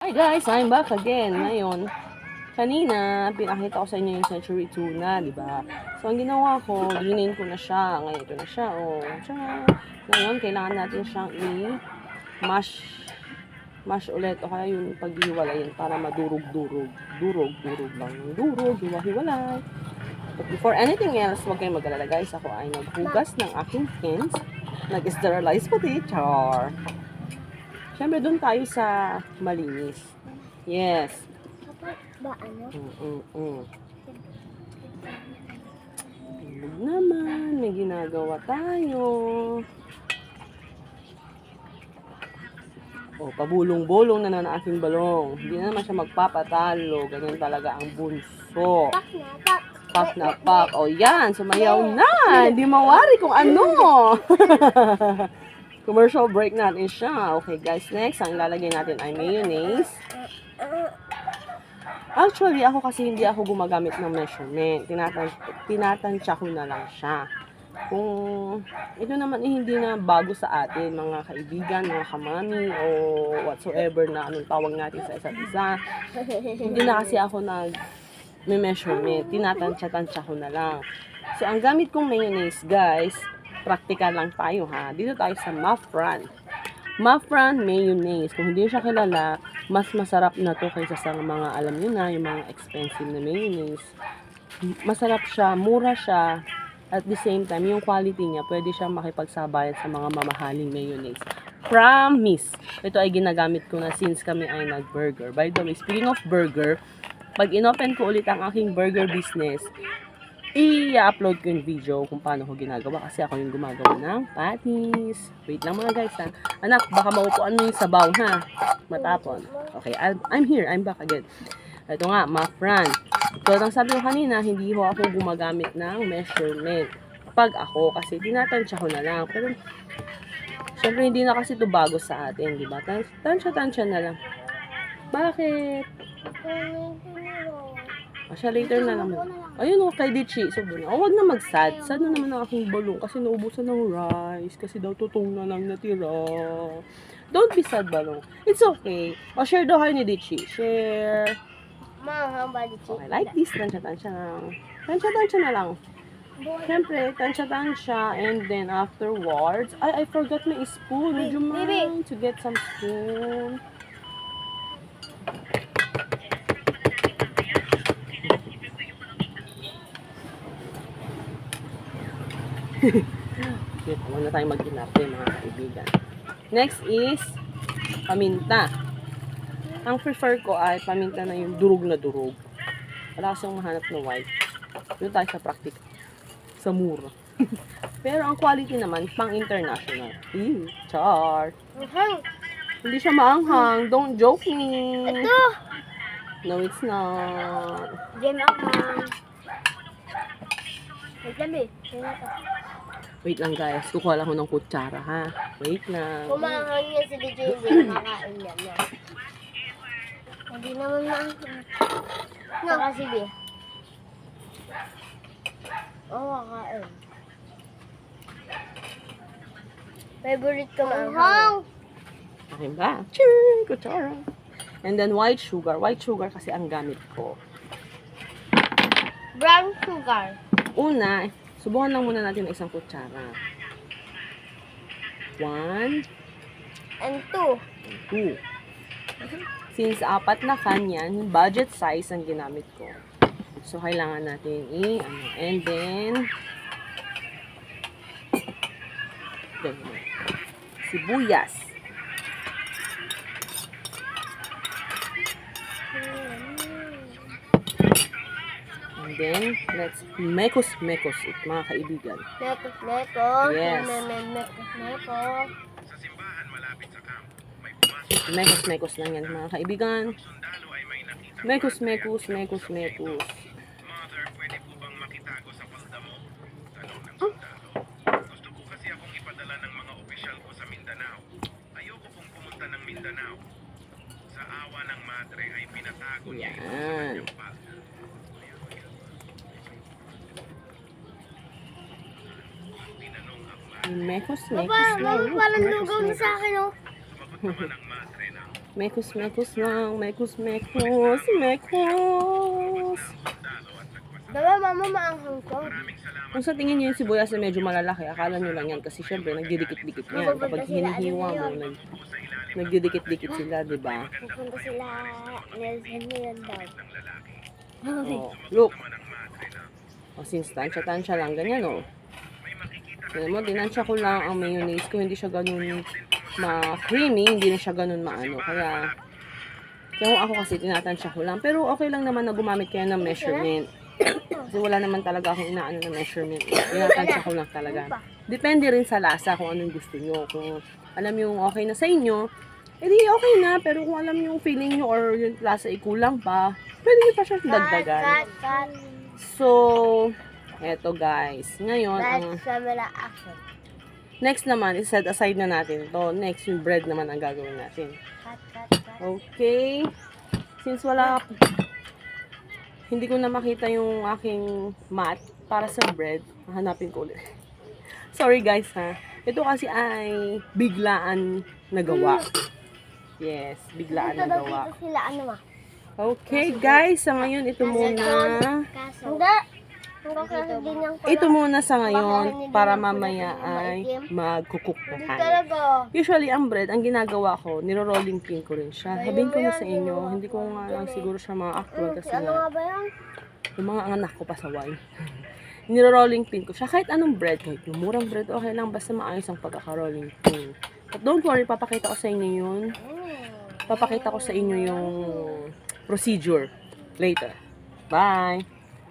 Hi guys, I'm back again. Ngayon, kanina, pinakita ko sa inyo yung century tuna, di ba? So, ang ginawa ko, drinain ko na siya. Ngayon, ito na siya, oh. Tiyang! Ngayon, kailangan natin siyang mash ulit. O kaya yung paghiwalayin para madurog-durog. Durog lang. Durog, hiwa-hiwalay. But before anything else, huwag kayong mag-alala guys. Ako ay naghugas ng aking hands. Nag-sterilize pati. Char! Siyempre, doon tayo sa malinis. Yes. Ba ano? Huwag naman, may ginagawa tayo. O, pabulong-bulong na ng aking balong. Hindi na naman siya magpapatalo. Ganyan talaga ang bunso. Pak na, pak. Pak na pak. O yan, sumayaw na. Hindi mawari kung ano. Commercial break natin siya. Okay guys, next, ang ilalagay natin ay mayonnaise. Actually, ako kasi hindi ako gumagamit ng measurement. Tinatansya ko na lang siya. Kung ito naman hindi na bago sa atin, mga kaibigan, mga kamami, o whatsoever na anong tawag natin sa isa't isa. Hindi na kasi ako nag-measurement. Tinatansya-tansya ko na lang. So, ang gamit kong mayonnaise, guys, practical lang tayo ha. Dito tayo sa Mafran. Mafran mayonnaise. Kung hindi siya kilala, mas masarap na to kaysa sa mga alam nyo na, yung mga expensive na mayonnaise. Masarap siya, mura siya. At the same time, yung quality niya, pwede siyang makipagsabayan sa mga mamahaling mayonnaise. Promise! Ito ay ginagamit ko na since kami ay nag-burger. By the way, speaking of burger, pag inopen ko ulit ang aking burger business, i-upload ko yung video kung paano ko ginagawa kasi ako yung gumagawa ng patties. Wait lang mga guys ha. Anak, baka maupuan mo yung sabaw ha. Matapon. Okay, I'm here. I'm back again. Ito nga, Mafran. So, ang sabi ko kanina, hindi ho ako gumagamit ng measurement. Pag ako, kasi tinatansya ko na lang. Pero, syempre hindi na kasi ito bago sa atin, di ba? Tansya na lang. Bakit? Siya later na lang. Ayun o, kay Dichi. So, huwag na mag-sad. Sad na naman ang aking balong kasi naubusan ng rice. Kasi daw tutong na lang natira. Don't be sad, balong. It's okay. O, share daw kayo ni Dichi. Share. Mahang ba Dichi? Okay, like this. Tansya-tansya na lang. Tansya-tansya na lang. Siyempre, tansya-tansya. And then, afterwards, I forgot my spoon. Would you mind to get some spoon? Okay, huwag na tayong mag-inarte mga kaibigan. Next is paminta. Ang prefer ko ay paminta na yung durog na durog. Wala kasing mahanap na white. Doon tayo sa practical. Sa mura. Pero ang quality naman, pang international. Char. Hindi siya maanghang. Don't joke me. Ito! No, it's not. Game ako. Wait lang eh. Wait lang guys. Kukuha lang ako ng kutsara ha. Wait lang. Kumahang niya si Dichi, hindi makakain niya. Hindi naman maanghang. No. Kasi di. Oo, kakain. Favorite ko maanghang. Akin ba? Cheer! Kutsara. And then white sugar. White sugar kasi ang gamit ko. Brown sugar. Una, subukan lang muna natin ng isang kutsara. 1, And 2. 2. Since 4 na kanyan, budget size ang ginamit ko. So, kailangan natin and then, sibuyas. And then, let's mekos it, mga kaibigan. Mekos. Yes. Mekos lang yan, mga kaibigan. Mekos. Gusto ko kasi akong ipadala ng mga opisyal ko sa Mindanao. Ayoko pong pumunta ng Mindanao. Sa awa ng madre ay pinatago niya ito sa kanyang palda. Tinanong ang madre. Mekos Papa, lang. parang lugaw na sa akin, oh. Sumagot naman ang madre na Mekos lang, mekos. Diba, mama, maanghang ko? Kung sa tingin niyo yung sibuyas na medyo malalaki, akala niyo lang yan kasi syempre nagdidikit-dikit yan. Kapag hinihiwa mo, nagdidikit-dikit sila, di ba? Pupunta sila Nelson Milan daw. Oh, look. O, since tansya lang, ganyan, oh. Tignan mo, dinansya ko lang ang mayonnaise ko, hindi siya ganun ma-creamy, hindi na siya ganun maano. Kaya kung ako kasi tinatansya ko lang. Pero okay lang naman na gumamit kayo ng measurement. Kasi wala naman talaga akong inaano na measurement. Tinatansya ko lang talaga. Depende rin sa lasa kung anong gusto nyo. Kung alam yung okay na sa inyo, edi okay na. Pero kung alam yung feeling nyo or yung lasa ay kulang pa, pwede nyo pa siya dagdagan. Cut. So, eto guys. Ngayon, ang Let's camera action. next naman, set aside na natin to. Next, yung bread naman ang gagawin natin. Cut. Okay. Since hindi ko na makita yung aking mat para sa bread, hanapin ko ulit. Sorry guys ha. Ito kasi ay biglaan na gawa. Yes, biglaan na gawa. Dito sila, ano ma? Okay guys, sa ngayon ito muna. Hindi. Ito muna sa ngayon para mamaya ay magkukuk na Hindi tayo. talaga. Usually, ang bread, ang ginagawa ko, niro-rolling pin ko rin siya. Sabihin ko na sa inyo, hindi ko nga lang siguro siya ma-actual kasi Ano nga ba yan? yung mga anak ko pasaway. Niro-rolling pin ko siya. Kahit anong bread, kahit yung murang bread, okay lang, basta maayos ang pagkaka-rolling pin. But don't worry, papakita ko sa inyo yun. Papakita ko sa inyo yung procedure later. Bye!